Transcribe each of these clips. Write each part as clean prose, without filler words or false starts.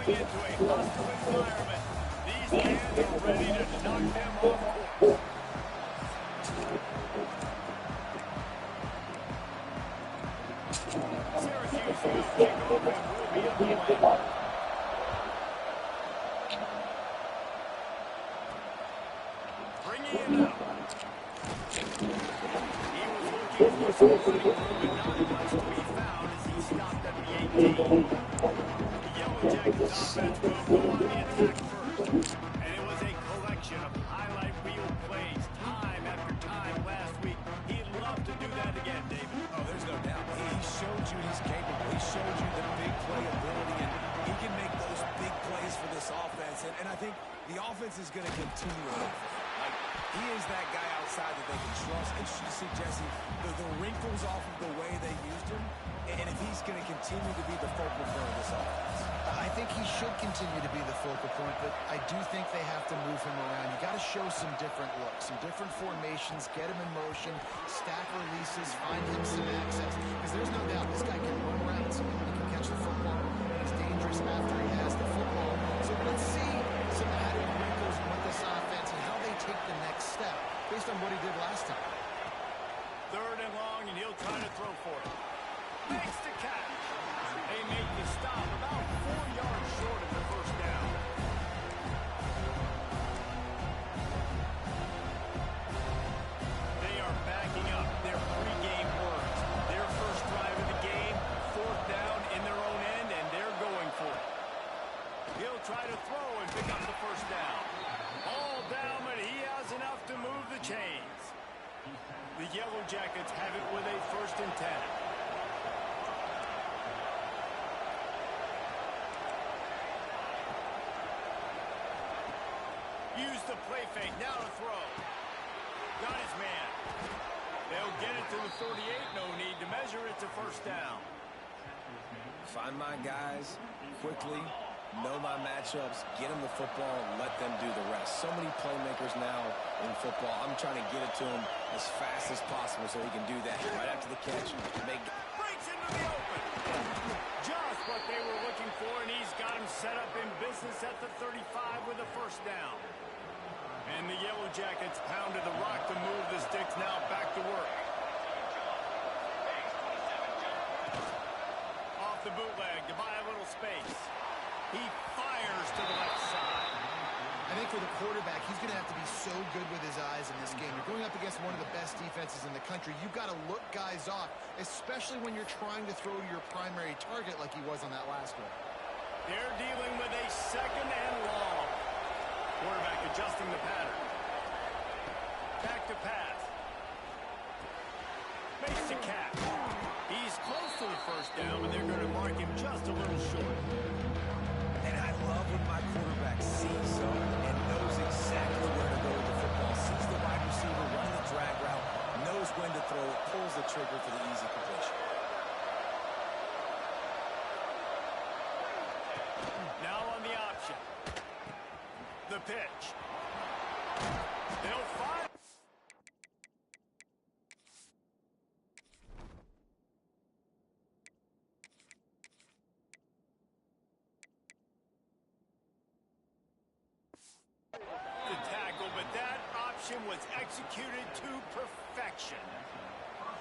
into a hostile environment. These fans are ready to knock them off course. Syracuse will kick off and will be underway. Bringing it up. He was looking for some running room, but not much to be found as he stopped at the 18. The Yellow Jackets offense will go on the attack first. And it was a collection of highlight reel plays time after time last week. He'd love to do that again, David. Oh, there's no doubt. He showed you he's capable. He showed you the big play ability, and he can make those big plays for this offense. And I think the offense is going to continue to look for him. Like, he is that guy outside that they can trust. Interesting to see, Jesse, the wrinkles off of the way they used him, and if he's going to continue to be the focal point of this offense. I think he should continue to be the focal point, but I do think they have to move him around. You got to show some different looks, some different formations, get him in motion, stack releases, find him some access. Because there's no doubt this guy can run around, he can catch the football, and he's dangerous after he has the football. So let's see some added wrinkles with this offense and how they take the next step based on what he did last time. Third and long, and he'll try to throw for it. Makes the catch. They make the stop about 4 yards short of the first down. They are backing up their pregame words. Their first drive of the game, 4th down in their own end, and they're going for it. He'll try to throw and pick up the first down. All down, but he has enough to move the chains. The Yellow Jackets have it with a 1st and 10. Use the play fake, now to throw. Got his man. They'll get it to the 38, no need to measure, it's a 1st down. Find my guys quickly, know my matchups, get them the football, and let them do the rest. So many playmakers now in football. I'm trying to get it to him as fast as possible so he can do that right after the catch. Breaks into the open. Just what they were looking for, and he's got him set up in business at the 35 with a 1st down. And the Yellow Jackets pounded the rock to move the sticks, now back to work. Off the bootleg to buy a little space. He fires to the left side. I think for the quarterback, he's going to have to be so good with his eyes in this game. You're going up against one of the best defenses in the country. You've got to look guys off, especially when you're trying to throw your primary target like he was on that last one. They're dealing with a 2nd and long. Quarterback adjusting the pattern. Back to pass. Makes the catch. He's close to the 1st down, but they're going to mark him just a little short. And I love when my quarterback sees zone and knows exactly where to go with the football, sees the wide receiver running the drag route, knows when to throw it, pulls the trigger for the easy completion. Now on the option. The pitch. They'll fire. The tackle, but that option was executed to perfection.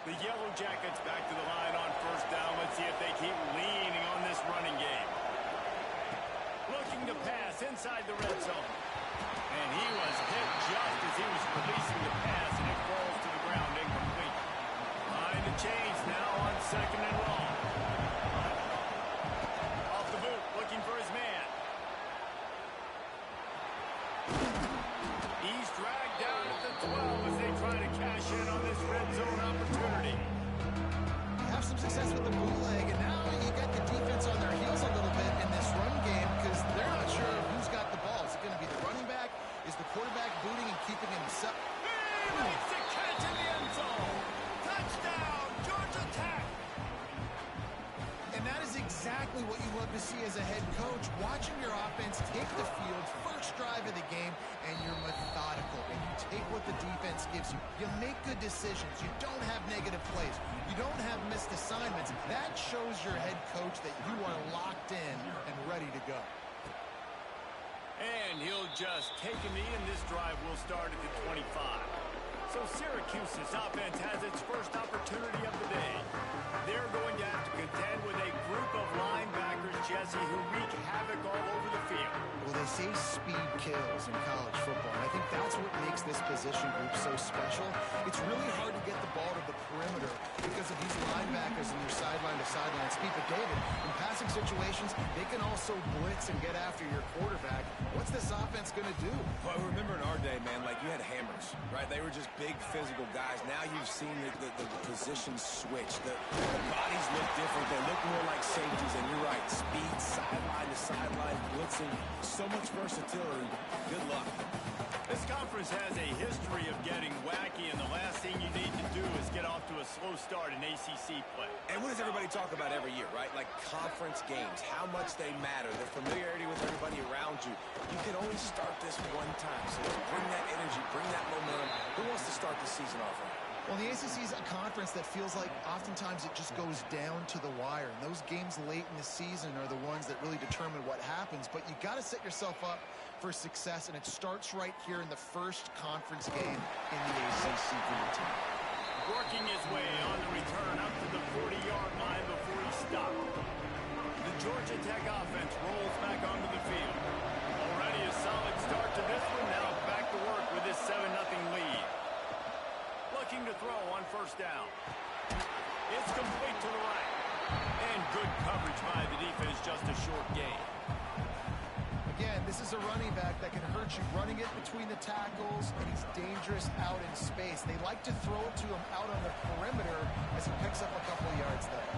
The Yellow Jackets back to the line on 1st down. Let's see if they keep leaning on this running game. Looking to pass inside the red zone. And he was hit just as he was releasing the pass, and it falls to the ground incomplete. Behind the chains now on 2nd and long. Off the boot, looking for his man. He's dragged down at the 12 as they try to cash in on this red zone opportunity. Have some success with the bootleg, and now you get the defense on their heels a little bit in this run game because they're not sure who's got the ball. Is it going to be the running back? Is the quarterback booting and keeping him set? He makes the catch in the end zone. Touchdown, Georgia Tech. And that is exactly what you love to see as a head coach, watching your offense take the field, first drive of the game, and you're methodical, and you take what the defense gives you. You make good decisions. You don't have negative plays. You don't have missed assignments. That shows your head coach that you are locked in and ready to go. And he'll just take a knee, and this drive will start at the 25. So Syracuse's offense has its first opportunity of the day. They're going to have to contend with a group of linebackers, Jesse, who wreak havoc all over the field. Well, they say speed kills in college football, and I think that's what makes this position group so special. It's really hard to get the ball to the perimeter because of these linebackers and their sideline-to-sideline speed. But David, in passing situations, they can also blitz and get after your quarterback. What's this offense going to do? Well, remember in our day, man, like you had hammers, right? They were just big physical guys. Now you've seen the positions switch. The bodies look different. They look more like safeties, and you're right. Speed, sideline to sideline, blitzing. So much versatility. Good luck. This conference has a history of getting wacky, and the last thing you need to do is get off to a slow start in ACC play. And what does everybody talk about every year, right? Like conference games, how much they matter, the familiarity with everybody around you. You can only start this one time, so bring that energy, bring that momentum. Who wants to start the season off right? Well, the ACC is a conference that feels like oftentimes it just goes down to the wire. And those games late in the season are the ones that really determine what happens. But you got to set yourself up for success, and it starts right here in the first conference game in the ACC for your team. Working his way on the return up to the 40-yard line before he stopped. The Georgia Tech offense rolls back onto the field. Already a solid start to this one. Now back to work with this 7-0 lead. Looking to throw on first down. It's complete to the right. And good coverage by the defense, just a short gain. Again, this is a running back that can hurt you running it between the tackles, and he's dangerous out in space. They like to throw it to him out on the perimeter as he picks up a couple of yards there.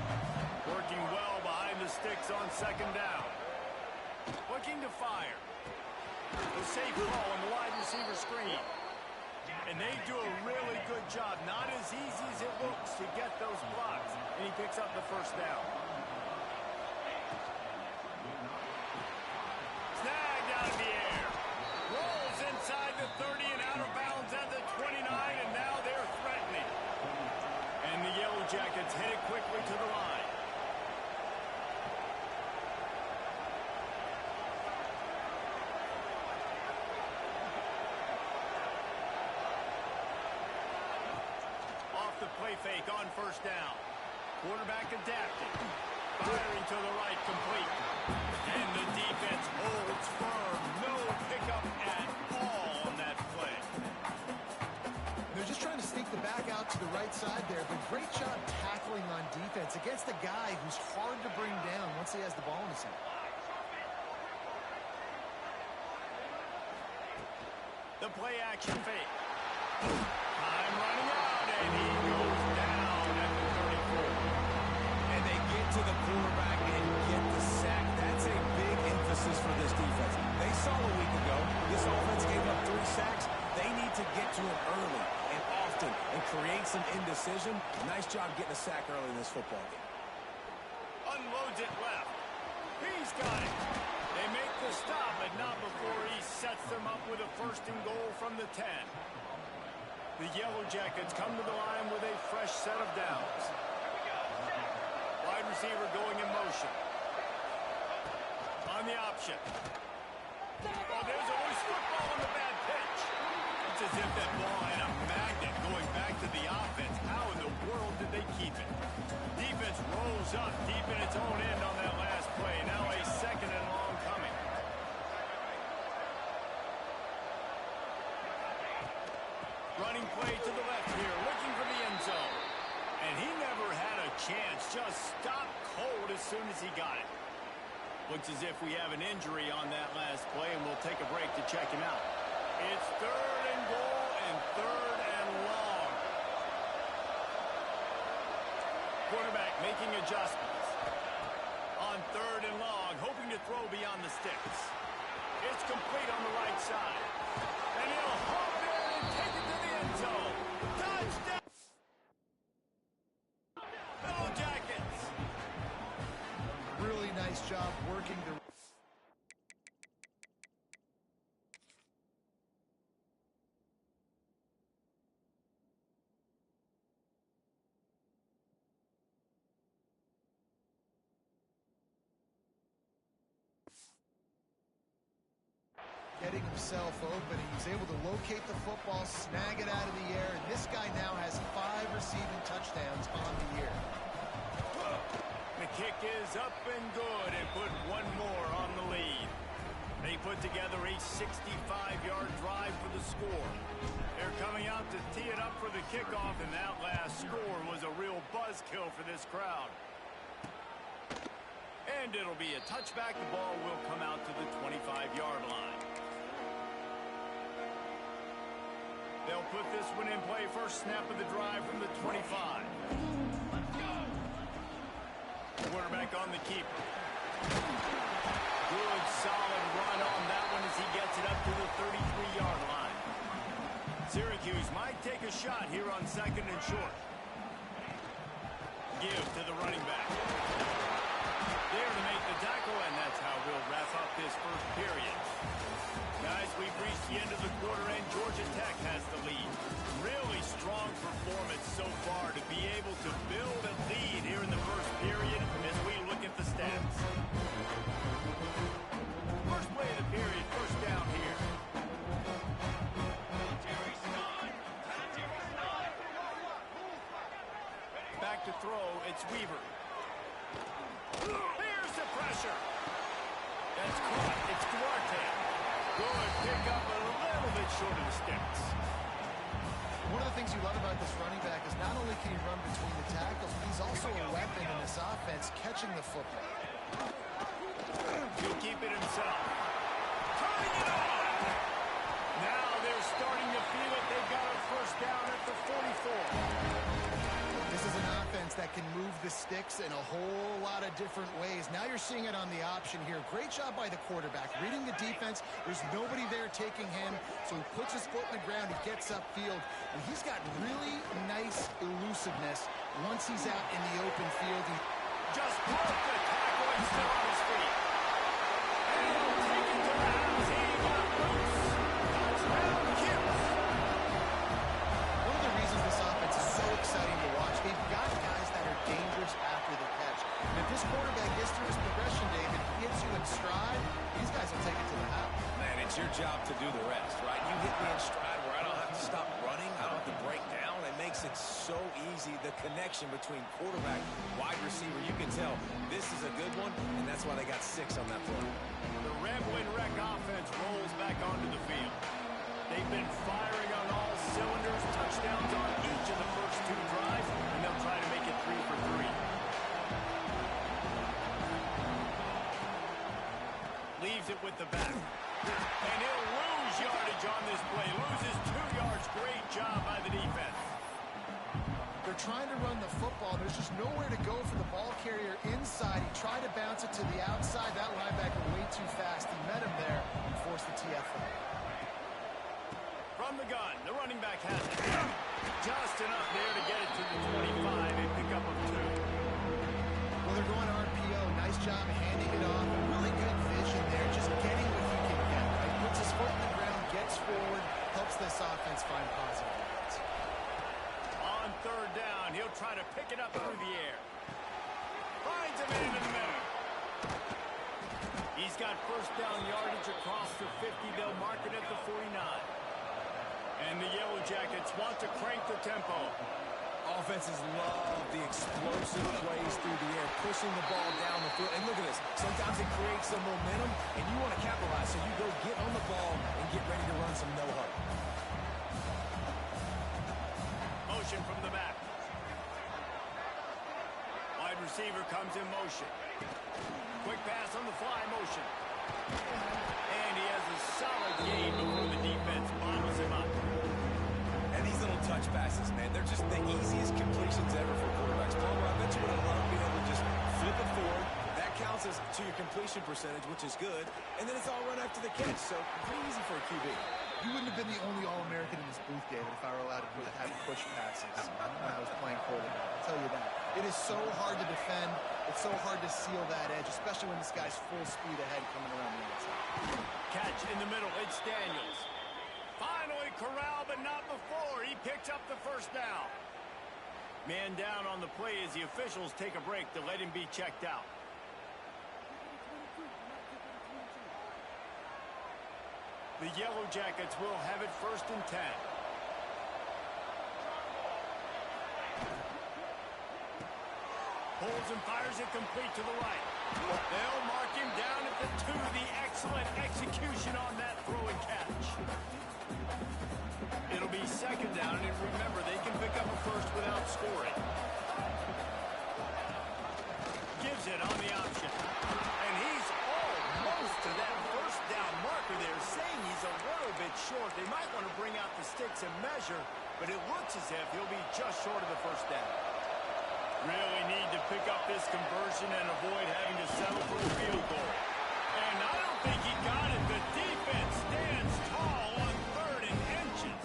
Working well behind the sticks on second down. Looking to fire. The safe ball on the wide receiver screen. And they do a really good job. Not as easy as it looks to get those blocks. And he picks up the first down. Snagged out of the air. Rolls inside the 30 and out of bounds at the 29, and now they're threatening. And the Yellow Jackets hit it quickly to the line. The play fake on first down. Quarterback adapting. Firing to the right, complete. And the defense holds firm. No pickup at all on that play. They're just trying to sneak the back out to the right side there, but great job tackling on defense against a guy who's hard to bring down once he has the ball in his hand. The play action fake. Time running out, and he goes down at the 34. And they get to the quarterback and get the sack. That's a big emphasis for this defense. They saw a week ago, this offense gave up 3 sacks. They need to get to him early and often and create some indecision. Nice job getting a sack early in this football game. Unloads it left. He's got it. They make the stop, but not before he sets them up with a first and goal from the 10. The Yellow Jackets come to the line with a fresh set of downs. Wide receiver going in motion. On the option. Oh, there's a loose football on the bad pitch. It's as if that ball had a magnet going back to the offense. How in the world did they keep it? Defense rolls up deep in its own end on that last play. Now a second and long coming. Running play to the left here, looking for the end zone. And he never had a chance, just stopped cold as soon as he got it. Looks as if we have an injury on that last play, and we'll take a break to check him out. It's 3rd and goal and 3rd and long. Quarterback making adjustments. On 3rd and long, hoping to throw beyond the sticks. It's complete on the right side. And he'll haul it in and take it to the end zone. Touchdown! Yellow Jackets. Really nice job working the... getting himself open. He was able to locate the football, snag it out of the air, and this guy now has 5 receiving touchdowns on the year. The kick is up and good and put one more on the lead. They put together a 65-yard drive for the score. They're coming out to tee it up for the kickoff, and that last score was a real buzzkill for this crowd. And it'll be a touchback. The ball will come out to the 25-yard line. They'll put this one in play. First snap of the drive from the 25. Let's go. Quarterback on the keeper. Good, solid run on that one as he gets it up to the 33-yard line. Syracuse might take a shot here on 2nd and short. Give to the running back. There to make the tackle, and that's how we'll wrap up this first period. Guys, we've reached the end of the quarter, and Georgia Tech has the lead. Really strong performance so far to be able to build a lead here in the first period as we look at the stats. First play of the period, first down here. Back to throw, it's Weaver. Here's the pressure. That's caught. It's Duarte. Good pick up a little bit short of the sticks. One of the things you love about this running back is not only can he run between the tackles, but he's also a weapon in this offense catching the football. He'll keep it himself. Turning it on. Now they're starting to feel it. They've got a first down at the 44. This is an offense that can move the sticks in a whole lot of different ways. Now you're seeing it on the option here. Great job by the quarterback. Reading the defense, there's nobody there taking him, so he puts his foot in the ground, he gets upfield, and he's got really nice elusiveness once he's out in the open field. He just broke the tackle and still on his feet. And he'll take it to the house. He got loose. Touchdown, Kips. One of the reasons this offense is so exciting to watch, they've got guys that are dangerous after the catch. And if this quarterback gets through his progression, David, gets you in stride, these guys will take it to the house. Man, it's your job to do the rest, right? You hit me in stride where I don't have to stop running, I don't have to break down. It makes it so easy, the connection between quarterback, wide receiver. You can tell this is a good one, and that's why they got 6 on that play. The Rambling Wreck offense rolls back onto the field. They've been firing on all cylinders, touchdowns on each of the first 2 drives, and they'll try to make it 3 for 3. Leaves it with the back. And he'll lose yardage on this play. Loses 2 yards. Great job by the defense. They're trying to run the football. There's just nowhere to go for the ball carrier inside. He tried to bounce it to the outside. That linebacker way too fast. He met him there and forced the TFL. From the gun, the running back has it. Just enough there to get it to the 25 and pick up of 2. Well, they're going RPO. Nice job handing it off. Really good vision there. Just getting what he can get. Right? Puts his foot in the ground, gets forward, helps this offense find positive yards. On 3rd down, he'll try to pick it up through the air. Finds a man in the middle. He's got first down yardage across the 50. They'll mark it at the 49. And the Yellow Jackets want to crank the tempo. Offenses love the explosive plays through the air, pushing the ball down the field. And look at this. Sometimes it creates some momentum, and you want to capitalize. So you go get on the ball and get ready to run some no-huddle. Motion from the back. Wide receiver comes in motion. Quick pass on the fly motion. And he has a solid gain before the defense bobbles him up. And these little touch passes, man, they're just the easiest completions ever for quarterbacks. Palmer, I bet you would have loved being able to just flip it forward. That counts as to your completion percentage, which is good. And then it's all run after the catch, so pretty easy for a QB. You wouldn't have been the only All-American in this booth, David, if I were allowed to have push passes when I was playing quarterback. I'll tell you that. It is so hard to defend. It's so hard to seal that edge, especially when this guy's full speed ahead coming around the outside. Catch in the middle. It's Daniels. Finally corralled, but not before. He picks up the first down. Man down on the play as the officials take a break to let him be checked out. The Yellow Jackets will have it 1st and 10. Pulls and fires it complete to the right. They'll mark him down at the 2. The excellent execution on that throw and catch. It'll be 2nd down, and remember, they can pick up a first without scoring. Gives it on the option. And he's almost to that 1st down marker there, saying he's a little bit short. They might want to bring out the sticks and measure, but it looks as if he'll be just short of the 1st down. Really need to pick up this conversion and avoid having to settle for a field goal. And I don't think he got it. The defense stands tall on 3rd and inches.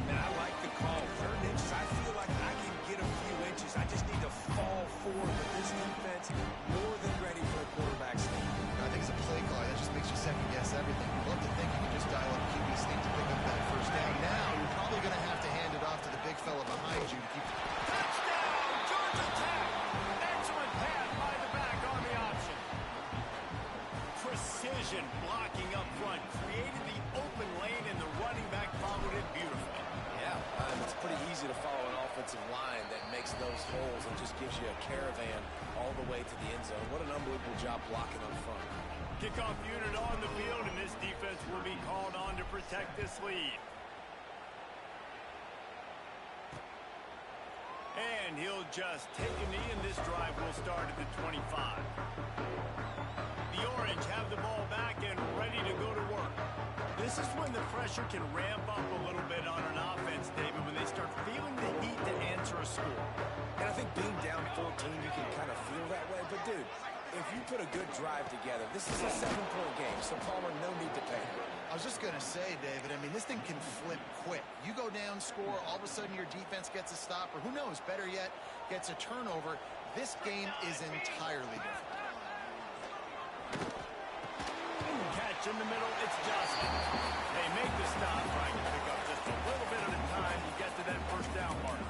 And I like the call. 3rd and inches. I feel like I can get a few inches. I just need to fall forward. But this defense more than ready for a quarterback sneak. I think it's a play call. That just makes you second guess everything. You'd love to think you can just dial up QB sneak to pick up that 1st down. Now you're probably going to have to hand it off to the big fella behind you to keep. Touchdown, Georgia Tech! Excellent pass by the back on the option. Precision blocking up front created the open lane, and the running back followed it beautifully. Yeah, it's pretty easy to follow an offensive line that makes those holes and just gives you a caravan all the way to the end zone. What an unbelievable job blocking up front. Kickoff unit on the field, and this defense will be called on to protect this lead. And he'll just take a knee, and this drive will start at the 25. The Orange have the ball back and ready to go to work. This is when the pressure can ramp up a little bit on an offense, David, when they start feeling the heat to answer a score. And I think being down 14, you can kind of feel that way. But, dude, if you put a good drive together, this is a 7-point game, so Palmer, no need to panic. I was just going to say, David, I mean, this thing can flip quick. You go down, score, all of a sudden your defense gets a stop, or who knows, better yet, gets a turnover. This game is entirely different. Catch in the middle, it's Johnson. They make the stop, trying to pick up just a little bit at a time to get to that 1st down mark.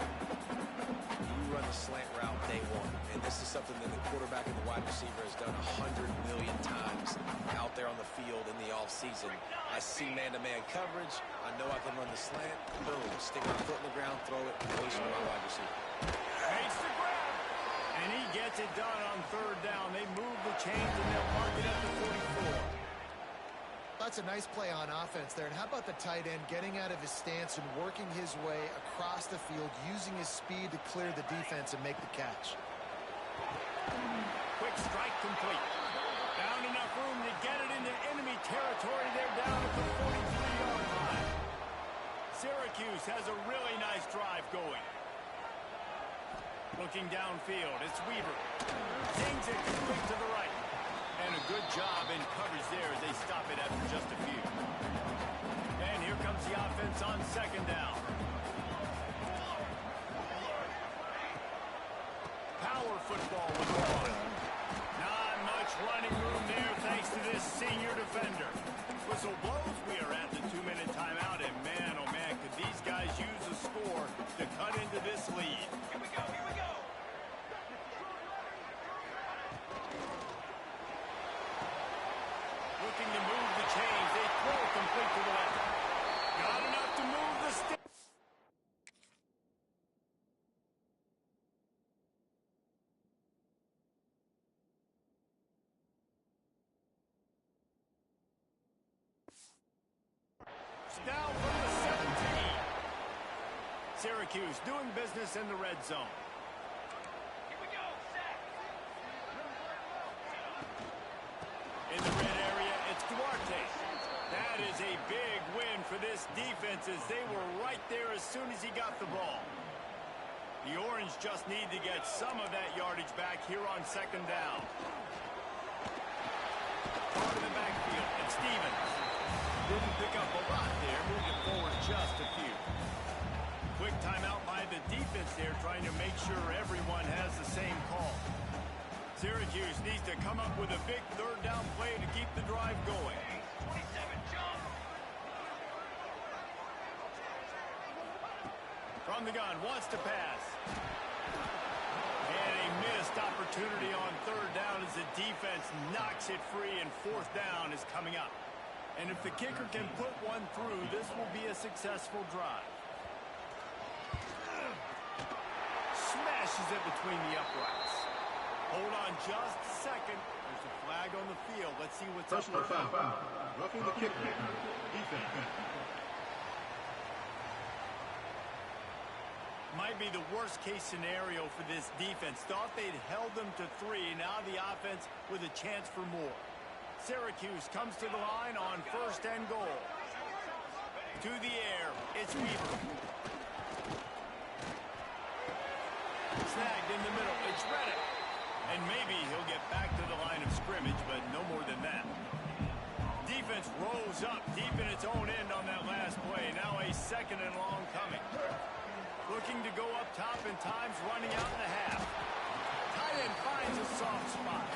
You run the slant route day 1, and this is something that the quarterback and the wide receiver has done 100 million times out there on the field in the offseason. I see man-to-man coverage. I know I can run the slant. Boom, stick my foot in the ground, throw it, completion to my wide receiver. Makes the grab, and he gets it done on 3rd down. They move the chains, and they'll mark it at the 44. That's a nice play on offense there. And how about the tight end getting out of his stance and working his way across the field, using his speed to clear the defense and make the catch. Quick strike complete. Found enough room to get it into enemy territory. They're down at the 43-yard line. Syracuse has a really nice drive going. Looking downfield, it's Weaver. Zings it complete to the right. And a good job in coverage there as they stop it after just a few. And here comes the offense on 2nd down. Power football with the ball. Not much running room there thanks to this senior defender. Whistle blows. We are at the 2-minute timeout. And man, oh man, could these guys use a score to cut into this lead. Here we go, here we go. Looking to move the chains. They throw complete to the left. Got enough to move the stick. Down from the 17. Syracuse doing business in the red zone. Here we go, set. In the red area, it's Duarte. That is a big win for this defense as they were right there as soon as he got the ball. The Orange just need to get some of that yardage back here on 2nd down. Part of the backfield, it's Stevens. Didn't pick up a lot there, moving forward just a few. Quick timeout by the defense there, trying to make sure everyone has the same call. Syracuse needs to come up with a big 3rd down play to keep the drive going. 27, jump! From the gun, wants to pass. And a missed opportunity on 3rd down as the defense knocks it free, and 4th down is coming up. And if the kicker can put one through, this will be a successful drive. Smashes it between the uprights. Hold on just a second. There's a flag on the field. Let's see what's up. Personal foul. Roughing the kicker. Defense. Might be the worst case scenario for this defense. Thought they'd held them to 3. Now the offense with a chance for more. Syracuse comes to the line on 1st and goal. To the air, it's Weaver. Snagged in the middle, it's Reddick. And maybe he'll get back to the line of scrimmage, but no more than that. Defense rolls up deep in its own end on that last play. Now a 2nd and long coming. Looking to go up top in times, running out in the half. Tight end finds a soft spot.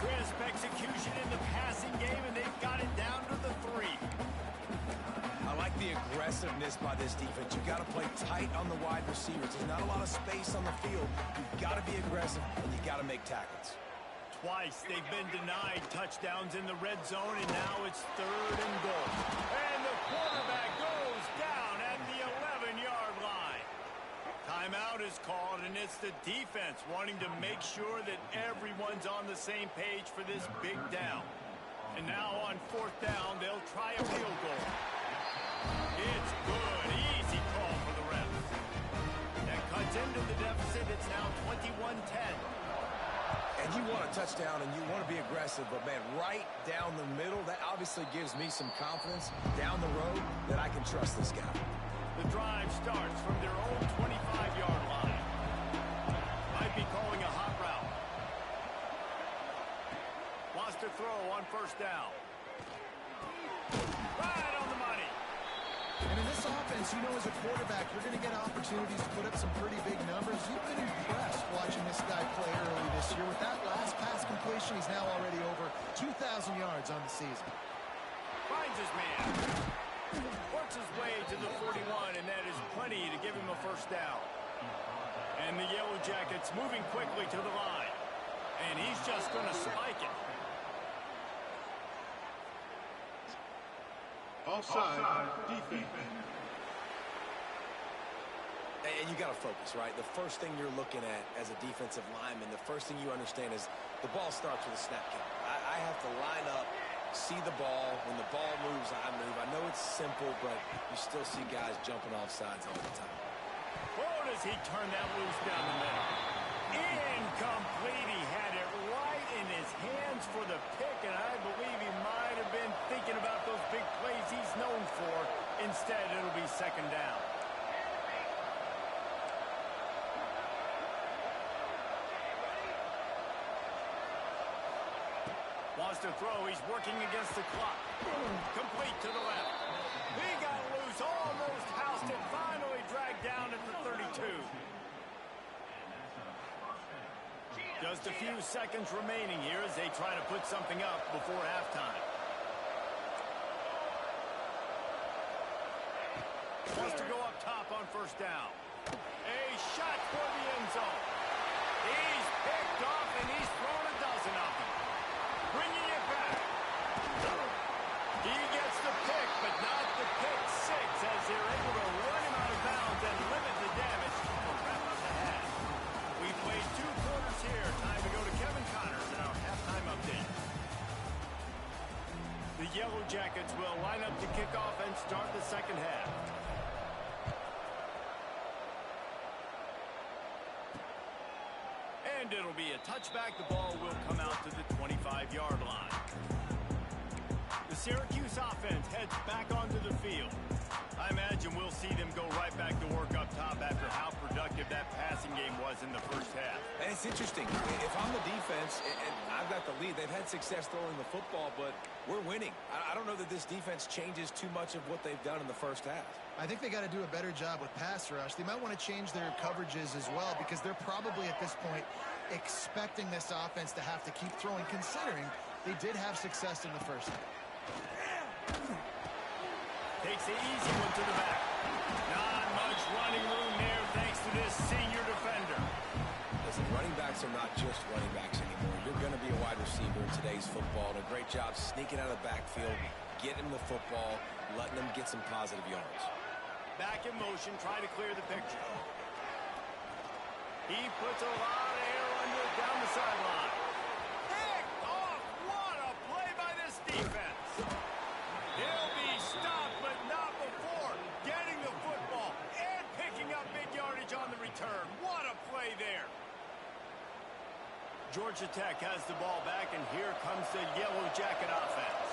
Crisp execution in the passing game, and they've got it down to the 3. I like the aggressiveness by this defense. You've got to play tight on the wide receivers. There's not a lot of space on the field. You've got to be aggressive, and you've got to make tackles. Twice they've been denied touchdowns in the red zone, and now it's 3rd and goal. And the quarterback goes down at the 11-yard line. Timeout is called, and it's the defense wanting to make sure that everyone's on the same page for this big down. And now on 4th down, they'll try a field goal. It's good. Easy call for the refs. That cuts into the deficit. It's now 21-10. And you want a touchdown, and you want to be aggressive, but, man, right down the middle, that obviously gives me some confidence down the road that I can trust this guy. The drive starts from their own 25-yard line. Might be calling a hot route. Wants to throw on 1st down. Right on the money. And in this offense, you know, as a quarterback, you're going to get opportunities to put up some pretty big numbers. You've been impressed watching this guy play early this year. With that last pass completion, he's now already over 2,000 yards on the season. Finds his man. Works his way to the 41, and that is plenty to give him a 1st down. And the Yellow Jackets moving quickly to the line. And he's just going to spike it. Offside. Defense. And you got to focus, right? The first thing you're looking at as a defensive lineman, the first thing you understand is the ball starts with a snap count. I have to line up, see the ball. When the ball moves, I move. I know it's simple, but you still see guys jumping off sides all the time. Oh, does he turn that loose down the middle? Incomplete. He had it right in his hands for the pick, and I believe he might have been thinking about those big plays he's known for. Instead, it'll be 2nd down. Wants to throw. He's working against the clock. Complete to the left. He got loose, almost housed it, finally dragged down at the 32. Just a few seconds remaining here as they try to put something up before halftime. Wants to go up top on 1st down. A shot for the end zone. He's picked off, and he's thrown a dozen of them. Bringing it back. He gets the pick, but not the pick 6 as they're able to run him out of bounds and limit the damage to wrap up the half. We played 2 quarters here. Time to go to Kevin Connors in our halftime update. The Yellow Jackets will line up to kick off and start the 2nd half. And it'll be a touchback. The ball will come out to the 25-yard line. The Syracuse offense heads back onto the field. I imagine we'll see them go right back to work up top after how productive that passing game was in the 1st half. And it's interesting. If I'm the defense and I've got the lead, they've had success throwing the football, but we're winning. I don't know that this defense changes too much of what they've done in the 1st half. I think they got to do a better job with pass rush. They might want to change their coverages as well because they're probably at this point expecting this offense to have to keep throwing, considering they did have success in the 1st half. Takes the easy one to the back. Not much running room there thanks to this senior defender. The Listen, running backs are not just running backs anymore. You're going to be a wide receiver in today's football. And a great job sneaking out of the backfield, getting the football, letting them get some positive yards. Back in motion, trying to clear the picture. He puts a lot of air under it down the sideline. Picked off! What a play by this defense! He'll be stopped, but not before getting the football and picking up big yardage on the return. What a play there! Georgia Tech has the ball back, and here comes the Yellow Jacket offense.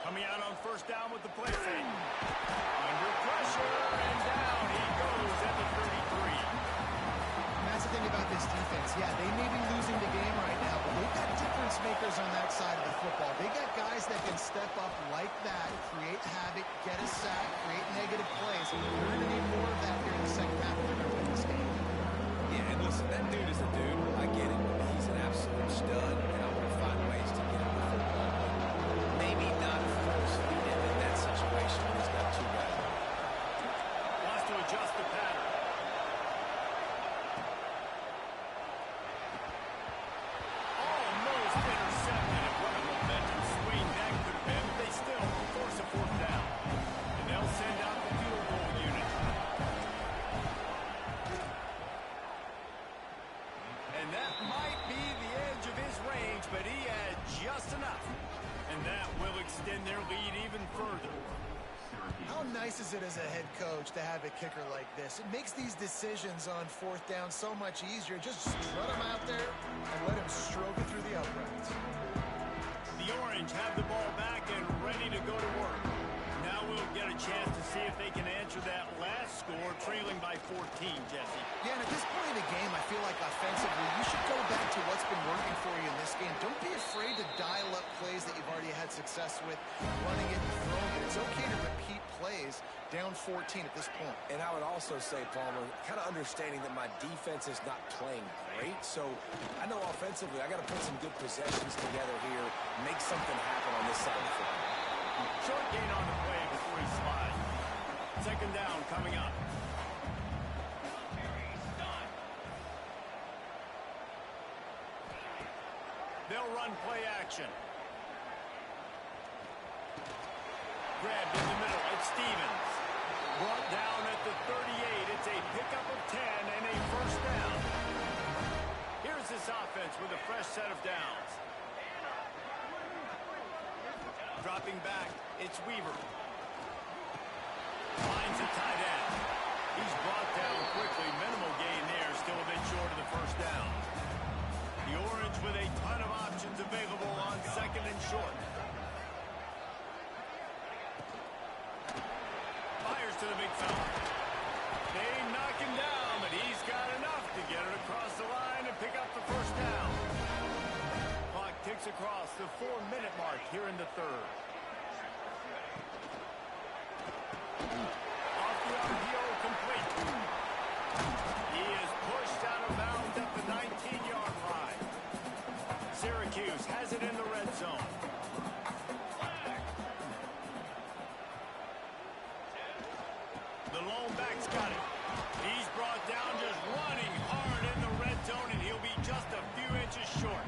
Coming out on first down with the play fake. Under pressure, and down he goes at the 33. And that's the thing about this defense. Yeah, they may be losing the game right now, but they've got difference makers on that side of the football. They got guys that can step up like that, create havoc, get a sack, create negative plays. They're going to need more of that here in the second half if they're going to win this game. Yeah, and listen, that dude is a dude. I get it. He's an absolute stud, and I want to find ways to get him the football. But maybe not force feed him in that situation when he's got two guys. Wants to adjust the pattern. Almost intercepted, and what a momentum swing that could have been, but they still force a fourth down. And they'll send out the field goal unit. And that might be the edge of his range, but he had just enough. And that will extend their lead even further. How nice is it as a head coach to have a kicker like this? It makes these decisions on fourth down so much easier. Just strut him out there and let him stroke it through the uprights. The Orange have the ball back and ready to go to work. Now we'll get a chance to see if they can answer that last score, trailing by 14, Jesse. Yeah, and at this point in the game, I feel like offensively, you should go back to what's been working for you in this game. Don't be afraid to dial up plays that you've already had success with, running it and throwing it. It's okay to repeat plays down 14 at this point. And I would also say, Palmer, kind of understanding that my defense is not playing great. So I know offensively I got to put some good possessions together here, make something happen on this side of the football. Short gain on the play before he slides. Second down coming up. They'll run play action. Grabbed in the middle. It's Stevens. Brought down at the 38. It's a pickup of 10 and a first down. Here's this offense with a fresh set of downs. Dropping back, it's Weaver. Finds a tight end. He's brought down quickly. Minimal gain there, still a bit short of the first down. The Orange with a ton of options available on second and short. Fires to the big fella. They knock him down, but he's got enough to get it across the line and pick up the first down. Clock ticks across the 4-minute mark here in the third. Off the RPO, complete. He is pushed out of bounds at the 19-yard line. Syracuse has it in the red zone. The lone back's got it. He's brought down just running hard in the red zone, and he'll be just a few inches short.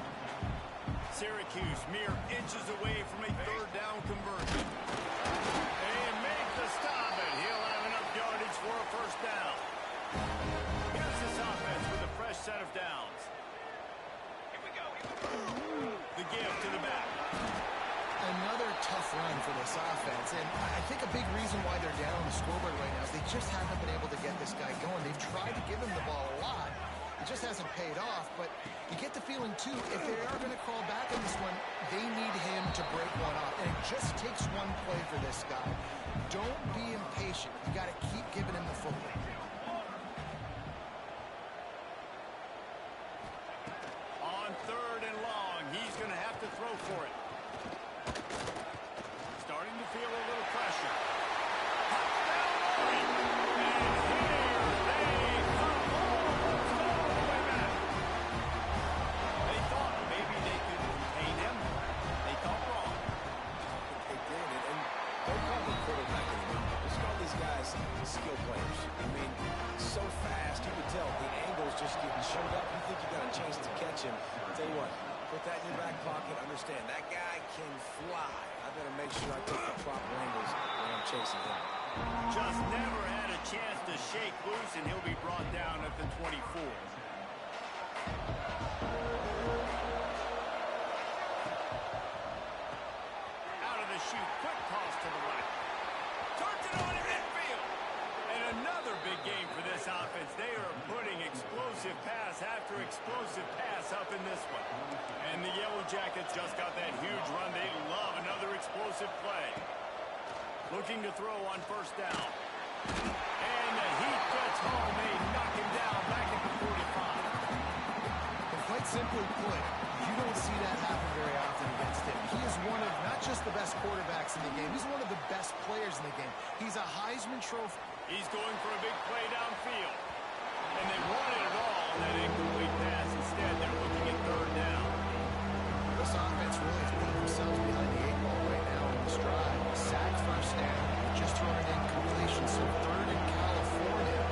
Syracuse mere inches away from a third down conversion. They make the stop, and he'll have enough yardage for a first down. Here's this offense with a fresh set of downs. Here we go. The give to the back. Another tough run for this offense, and I think a big reason why they're down on the scoreboard right now is they just haven't been able to get this guy going. They've tried to give him the ball a lot. It just hasn't paid off, but you get the feeling, too, if they are going to crawl back in this one, they need him to break one off, and it just takes one play for this guy. Don't be impatient. You got to keep giving him the football. On third and long, he's going to have to throw for it. Starting to feel a little pressure. And here they come home. All the way back. They thought maybe they could contain him. They thought wrong. They did, and don't call them quarterback anymore. Just call these guys skill players. I mean, pocket, understand that guy can fly. I better make sure I take the proper angles when I'm chasing him. Just never had a chance to shake loose, and he'll be brought down at the 24. Out of the chute, quick toss to the right. Turns it on in midfield. And another big game for this offense. They are putting explosive pass after explosive pass up in this one. And the Yellow Jackets just got that huge run. They love another explosive play. Looking to throw on first down. And the heat gets home. They knock him down back at the 45. And quite simply put, you don't see that happen very often against him. He is one of not just the best quarterbacks in the game, he's one of the best players in the game. He's a Heisman Trophy. He's going for a big play downfield. And they wanted it all on that incomplete pass. Instead, they're looking at third down. This offense really is putting themselves behind the 8 ball right now in this drive. Sack first down, just throwing it in completion, so third in California.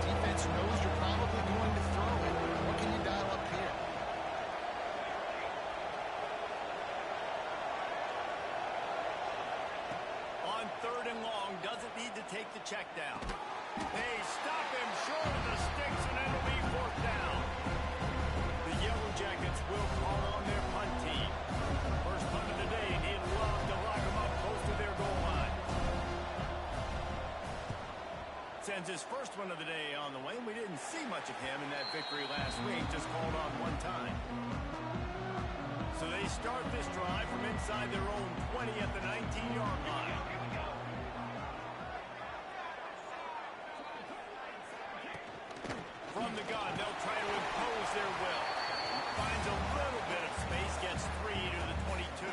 Defense knows you're probably going to throw it. What can you dial up here? On third and long, doesn't need to take the check down. They stop him short of the sticks, and it'll be fourth down. The Yellow Jackets will call on their punt team. First punt of the day, and he'd love to lock them up close to their goal line. Sends his first one of the day on the way, and we didn't see much of him in that victory last week, just called on one time. So they start this drive from inside their own 20 at the 19-yard line. From the gun, they'll try to impose their will. Finds a little bit of space, gets 3 to the 22.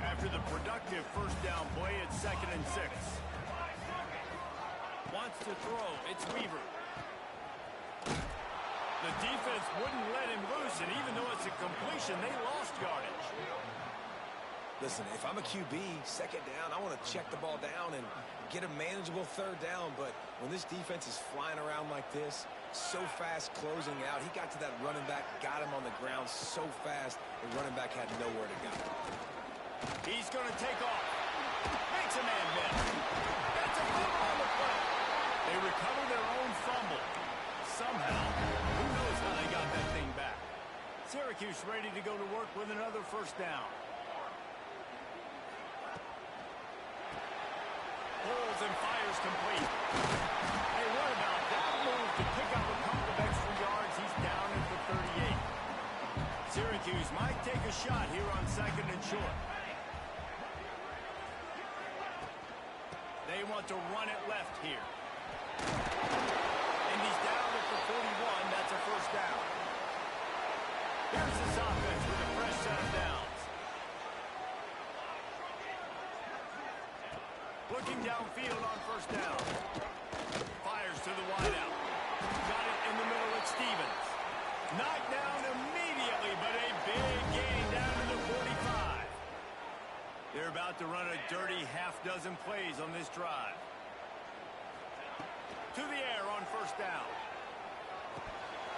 After the productive first down play, it's 2nd and 6. Wants to throw, it's Weaver. The defense wouldn't let him loose, and even though it's a completion, they lost yardage. Listen, if I'm a QB, second down, I want to check the ball down and get a manageable third down. But when this defense is flying around like this, so fast closing out, he got to that running back, got him on the ground so fast, the running back had nowhere to go. He's going to take off. Makes a man miss. That's a fumble on the play. They recover their own fumble. Somehow, who knows how they got that thing back. Syracuse ready to go to work with another first down. Holds and fires complete. Hey, what about that move to pick up a couple of extra yards? He's down at the 38. Syracuse might take a shot here on 2nd and short. They want to run it left here. And he's down at the 41. That's a first down. Here's this offense with a fresh set of downs. Looking downfield on first down. Fires to the wideout. Got it in the middle with Stevens. Knocked down immediately, but a big gain down to the 45. They're about to run a dirty half-dozen plays on this drive. To the air on first down.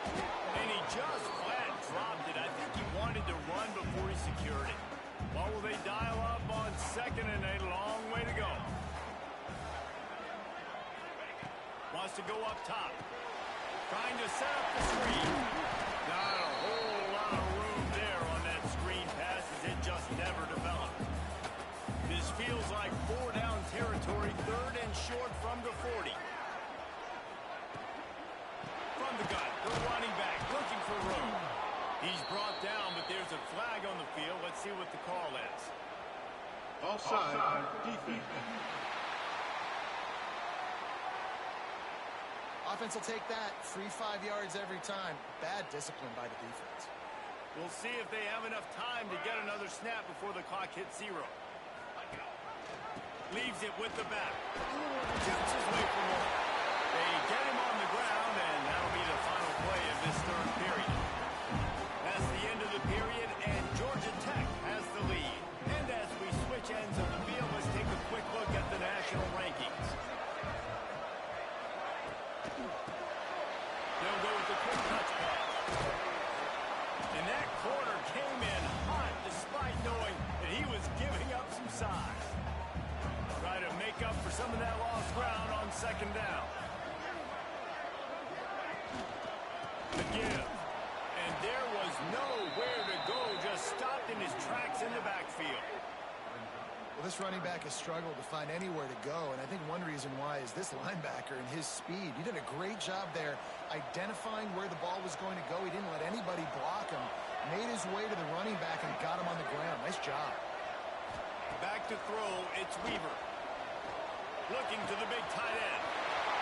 And he just flat dropped it. I think he wanted to run before he secured it. What will they dial up on 2nd and a long way to go? Wants to go up top. Trying to set up the screen. Not a whole lot of room there on that screen pass as it just never developed. This feels like 4-down territory, 3rd and short from the 40. From the gun, the running back looking for room. He's brought down, but there's a flag on the field. Let's see what the call is. Offside, defense. Offense will take that. Free 5 yards every time. Bad discipline by the defense. We'll see if they have enough time to get another snap before the clock hits 0. Leaves it with the back. Shoots his way for more. They get him on the ground, and that'll be the final play of this 3rd period. That's the end of the period, and Georgia Tech has the lead. And as we switch ends of the field, let's take a quick look at the national rankings. They'll go with the quick touch pass. And that corner came in hot second down. The give. And there was nowhere to go, just stopped in his tracks in the backfield. Well, this running back has struggled to find anywhere to go, and I think one reason why is this linebacker and his speed. He did a great job there identifying where the ball was going to go. He didn't let anybody block him. Made his way to the running back and got him on the ground. Nice job. Back to throw, it's Weaver. Looking to the big tight end.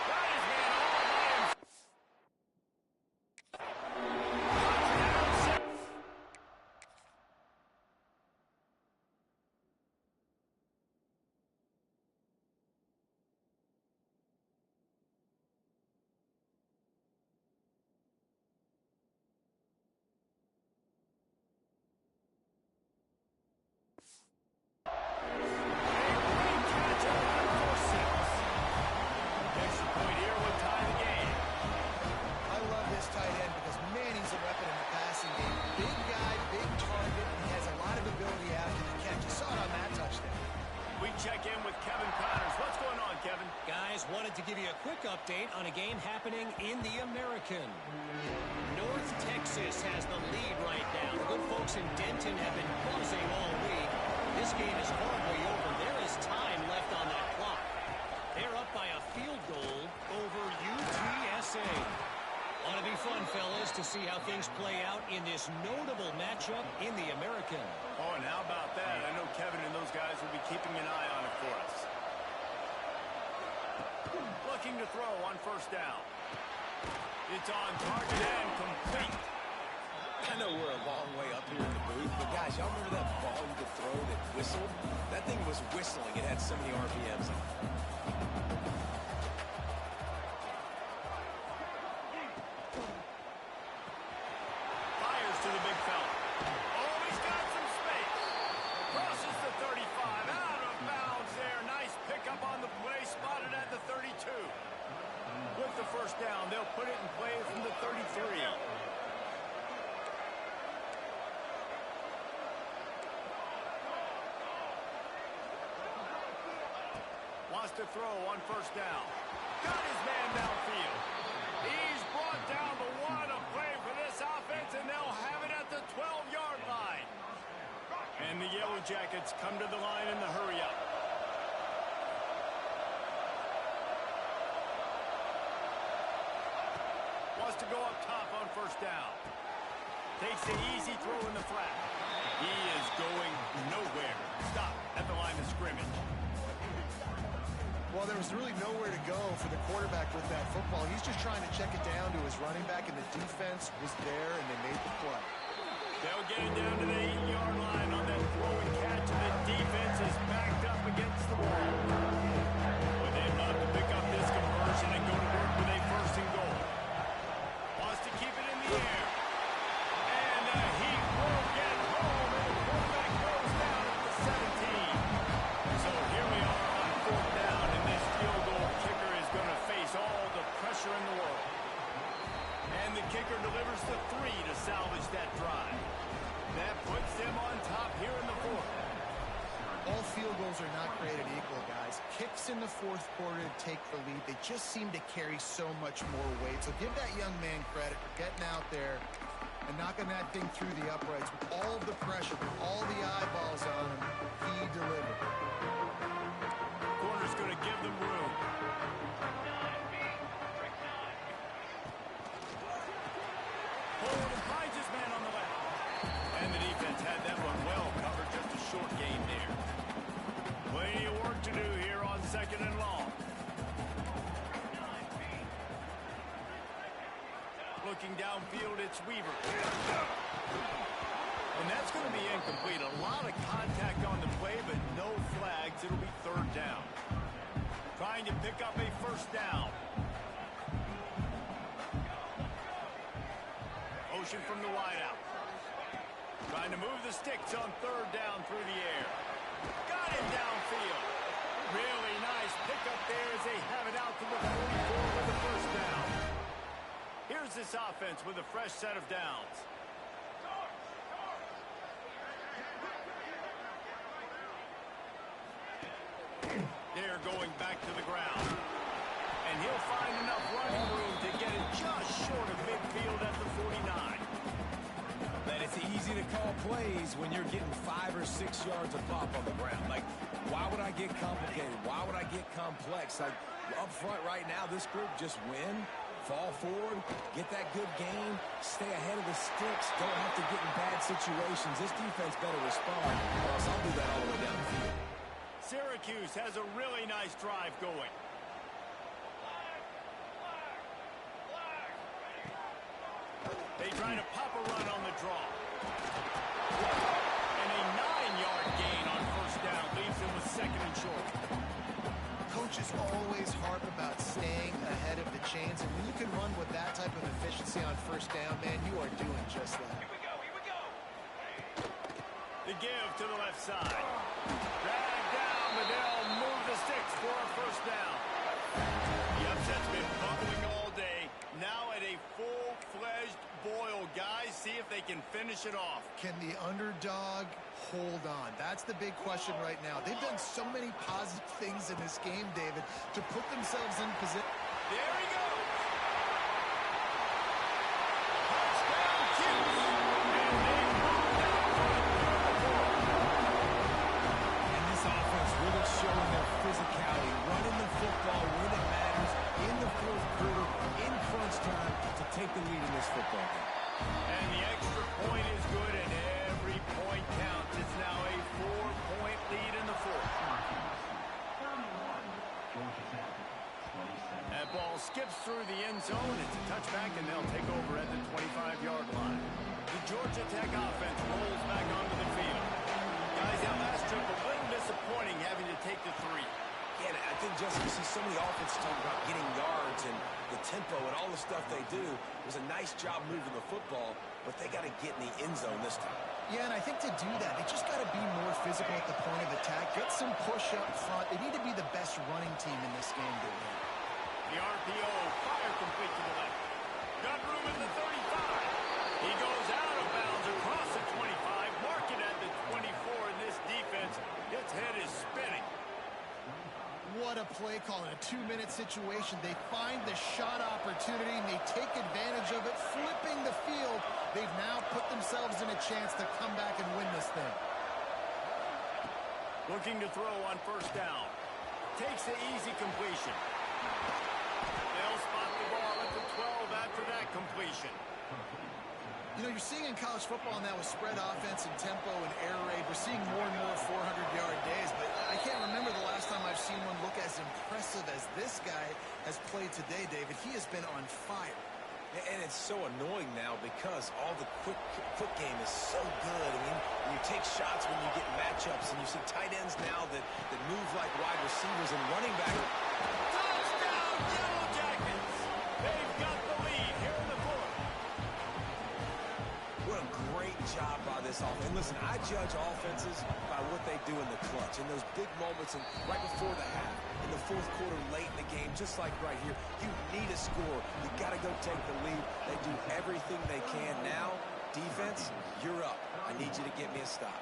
Got his man all by himself. Wanted to give you a quick update on a game happening in the American. North Texas has the lead right now. The good folks in Denton have been buzzing all week. This game is hardly over. There is time left on that clock. They're up by a field goal over UTSA. Ought to be fun, fellas, to see how things play out in this notable matchup in the American. Oh, and how about that? I know Kevin and those guys will be keeping an eye on it for us. Looking to throw on first down. It's on target and complete. I know we're a long way up here in the booth, but guys, y'all remember that ball you could throw that whistled? That thing was whistling. It had so many RPMs on it. Fires to the big fella. Oh, he's got some space. Crosses the 35. Out of bounds there. Nice pickup on the play. Spotted at the 32. With the first down, they'll put it in play from the 33. Wants to throw on first down. Got his man downfield. He's brought down the one. A play for this offense, and they'll have it at the 12-yard line. And the Yellow Jackets come to the line in the hurry-up. Wants to go up top on first down. Takes the easy throw in the flat. He is going nowhere. Stop at the line of scrimmage. Well, there was really nowhere to go for the quarterback with that football. He's just trying to check it down to his running back, and the defense was there, and they made the play. They'll get it down to the 8-yard line on that throw and catch, and the defense is backed up against the wall. But they have to pick up this conversion and go to work with a first and goal. Wants to keep it in the air. And he will get home, and the quarterback goes down at the 17. So here we are on fourth down, and this field goal kicker is going to face all the pressure in the world. And the kicker delivers the 3 to salvage that drive. That puts them on top here in the fourth. All field goals are not created equal, guys. Kicks in the fourth quarter to take the lead. They just seem to carry so much more weight. So give that young man credit for getting out there and knocking that thing through the uprights with all of the pressure, with all the eyeballs on him. He delivered. Corner's going to give them room. Hold and finds his man on the left. And the defense had that one well covered. Just a short gain there. Plenty of work to do here on second and long. Looking downfield, it's Weaver. And that's going to be incomplete. A lot of contact on the play, but no flags. It'll be third down. Trying to pick up a first down. Motion from the wideout. Trying to move the sticks on third down through the air. Got him downfield. Really nice pickup there as they have it out to the 44 with the first down. Here's this offense with a fresh set of downs. They're going back to the ground. And he'll find enough running room to get it just short of midfield at the 49. Man, it's easy to call plays when you're getting 5 or 6 yards of pop on the ground. Like, why would I get complicated? Why would I get complex? Like, up front right now, this group just win, fall forward, get that good gain, stay ahead of the sticks, don't have to get in bad situations. This defense better respond, or else I'll do that all the way down the field. Syracuse has a really nice drive going. They try to pop a run on the draw. And a 9-yard gain on first down leaves him with second and short. Coaches always harp about staying ahead of the chains, and when you can run with that type of efficiency on first down, man, you are doing just that. Here we go. The give to the left side. Dragged down, but they'll move the sticks for a first down. The upset's been bubbling all day. Now at a full-fledged boil, guys. See if they can finish it off. Can the underdog hold on? That's the big question right now. They've done so many positive things in this game, David, to put themselves in position. There he goes. Touchdown, Chiefs. And they move down for a beautiful. And this offense really showing their physicality, running the football when it matters, in the fourth quarter, in crunch time, to take the lead in this football game. And the extra point is good, and every point counts. It's now a 4-point lead in the fourth. That ball skips through the end zone. It's a touchback, and they'll take over at the 25-yard line. The Georgia Tech offense rolls back onto the field. Guys, that last trip a little disappointing having to take the 3. Yeah, I think, Justin, you see so many offenses talk about getting yards and the tempo and all the stuff they do. It was a nice job moving the football, but they got to get in the end zone this time. Yeah, and I think to do that, they just got to be more physical at the point of attack, get some push up front. They need to be the best running team in this game, David. The RPO, fire complete to the left. Got room in the 35. He goes out of bounds across the 25, mark it at the 24, and this defense, its head is spinning. What a play call in a 2-minute situation. They find the shot opportunity, and they take advantage of it, flipping the field. They've now put themselves in a chance to come back and win this thing. Looking to throw on first down. Takes the easy completion. They'll spot the ball at the 12 after that completion. You know, you're seeing in college football now with spread offense and tempo and air raid, we're seeing more and more 400-yard days, but I can't remember the last time I've seen one look as impressive as this guy has played today, David. He has been on fire. And it's so annoying now because all the quick game is so good. I mean, you take shots when you get matchups, and you see tight ends now that move like wide receivers and running back. Touchdown, Yellow Jackets! They've got the lead here in the fourth. What a great job by this offense. And listen, I judge offenses by what they do in the clutch, in those big moments, and right before the half, in the fourth quarter, late in the game, just like right here. You need a score. You got to go take the lead. They do everything they can. Now, defense, you're up. I need you to get me a stop.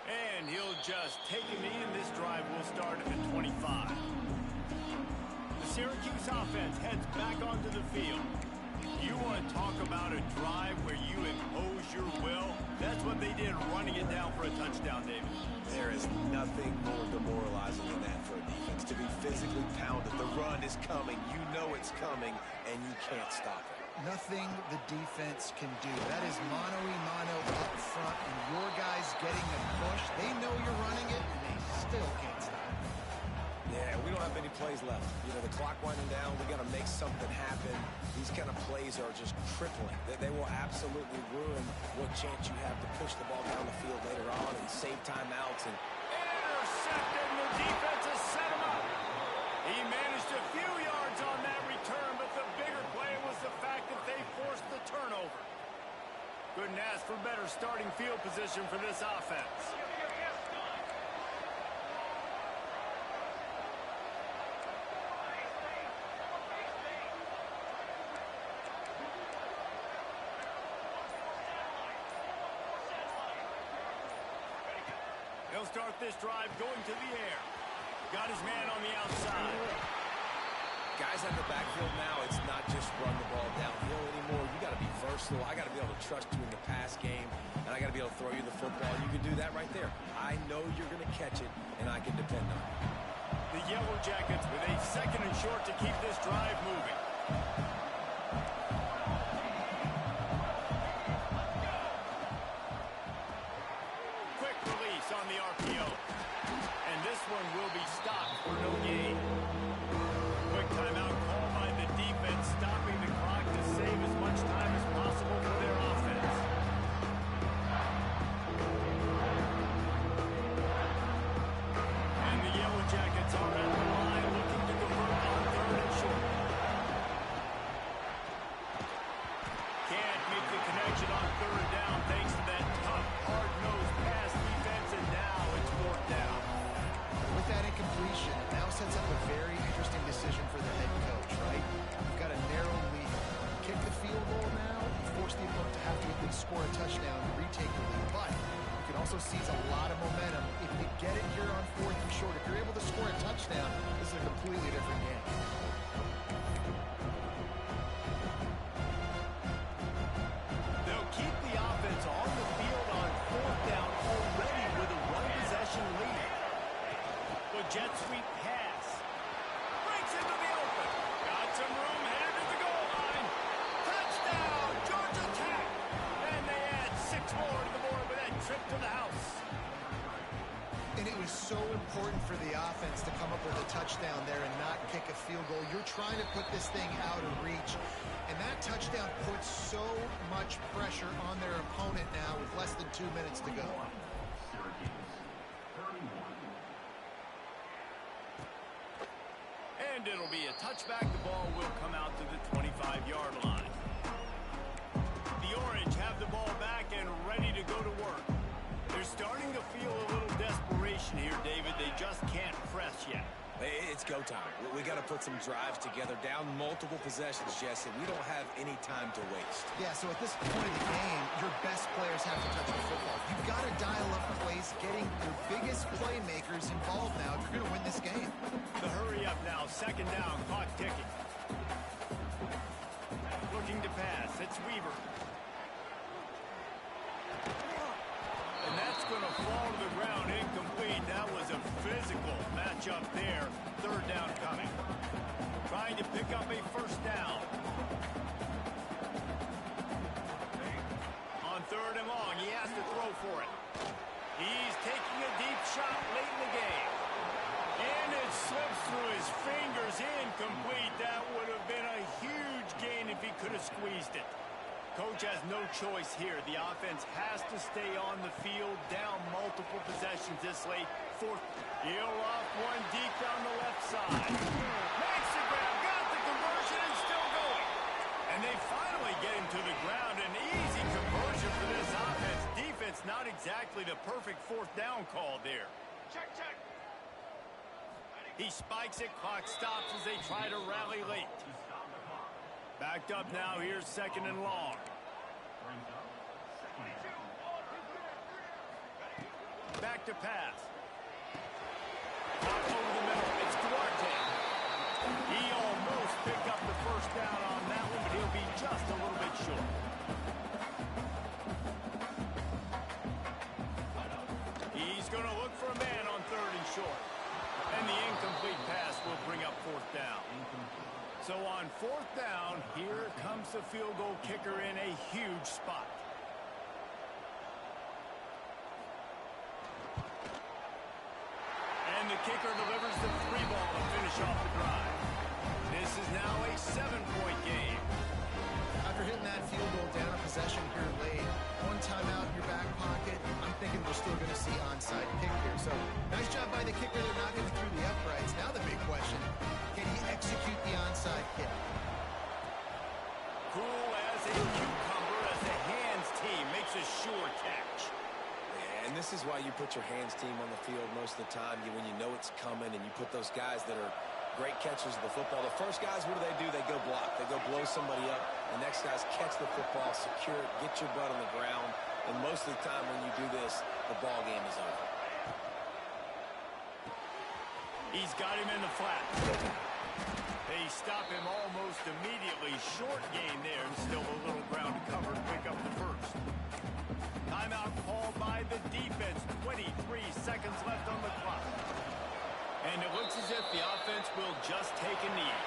And he'll just take a knee, and this drive will start at the 25. The Syracuse offense heads back onto the field. You want to talk about a drive where you impose your will? That's what they did, running it down for a touchdown, David. There is nothing more demoralizing than that for a defense, to be physically pounded. The run is coming. You know it's coming, and you can't stop it. Nothing the defense can do. That is mano-a-mano up front, and your guys getting the push. They know you're running it, and they still can't stop it. Yeah, we don't have many plays left. You know, the clock winding down. We got to make something happen. These kind of plays are just crippling. They will absolutely ruin what chance you have to push the ball down the field later on and save timeouts. And intercepted, and the defense has set him up. He managed a few yards on that return, but the bigger play was the fact that they forced the turnover. Couldn't ask for better starting field position for this offense. He'll start this drive going to the air. Got his man on the outside. Guys out in the backfield now, it's not just run the ball downhill anymore. You got to be versatile. I got to be able to trust you in the pass game, and I got to be able to throw you the football. You can do that right there. I know you're going to catch it, and I can depend on it. The Yellow Jackets with a 2nd and short to keep this drive moving. Quick release on the RPO. And this one will be stopped for no gain. Quick timeout called by the defense, stopping the clock to save as much time as possible for their offense. And the Yellow Jackets are at the line looking to convert on 3rd and short. Can't make the connection on 3rd down thanks to that tough, hard-nosed pass defense, and now it's 4th down. With that incompletion, it now sets up a very interesting decision for the head coach, right? You've got a narrow lead. Kick the field goal now, you force the opponent to have to at least score a touchdown to retake the lead. But you can also seize a lot of momentum if you get it here on 4th and short. If you're able to score a touchdown, this is a completely different game. They'll keep the offense on the field on 4th down already with a one-possession lead. The jet sweep pass. Breaks into the open. Got some room headed to the goal line. Touchdown, Georgia Tech. And they add 6 more to the board with that trip to the house. And it was so important for the offense to come up with a touchdown there and not kick a field goal. You're trying to put this thing out of reach. And that touchdown puts so much pressure on their opponent now with less than 2 minutes to go. And it'll be a touchback. The ball will come out to the 25-yard line. The Orange have the ball back and ready to go to work. They're starting to feel a little desperation here, David. They just can't press yet. It's go time. We got to put some drives together, down multiple possessions, Jesse. We don't have any time to waste. Yeah, so at this point of the game, your best players have to touch the football. You've got to dial up plays, getting your biggest playmakers involved now if you're going to win this game. The hurry up now, 2nd down, clock ticking. Looking to pass, it's Weaver. And that's going to fall to the ground, incomplete. That was a physical matchup there. 3rd down coming. Trying to pick up a 1st down. On 3rd and long, he has to throw for it. He's taking a deep shot late in the game. And it slips through his fingers, incomplete. That would have been a huge gain if he could have squeezed it. Coach has no choice here. The offense has to stay on the field, down multiple possessions this late. 4th, he'll off one deep down the left side. Makes the grab, got the conversion, and still going. And they finally get him to the ground. An easy conversion for this offense. Defense not exactly the perfect 4th down call there. Check. He spikes it, clock stops as they try to rally late. Backed up now, here's 2nd and long. Back to pass. Out over the middle, it's Duarte. He almost picked up the 1st down on that one, but he'll be just a little bit short. He's going to look for a man on 3rd and short. And the incomplete pass will bring up 4th down. So on 4th down, here comes the field goal kicker in a huge spot. And the kicker delivers the 3 ball to finish off the drive. This is now a 7-point game. After hitting that field goal down a possession here late, 1 timeout in your back pocket, I'm thinking we're still going to see onside kick here. So nice job by the kicker. They're knocking it through the uprights. Now the big question, can he execute the onside kick? Cool as a cucumber as the hands team makes a sure catch. And this is why you put your hands team on the field most of the time. When you know it's coming and you put those guys that are great catchers of the football. The first guys, what do? They go block. They go blow somebody up. The next guys catch the football, secure it, get your butt on the ground. And most of the time when you do this, the ball game is over. He's got him in the flat. They stop him almost immediately. Short gain there, and still a little ground to cover to pick up the first. Timeout called by the defense. 23 seconds left on the clock. And it looks as if the offense will just take a knee.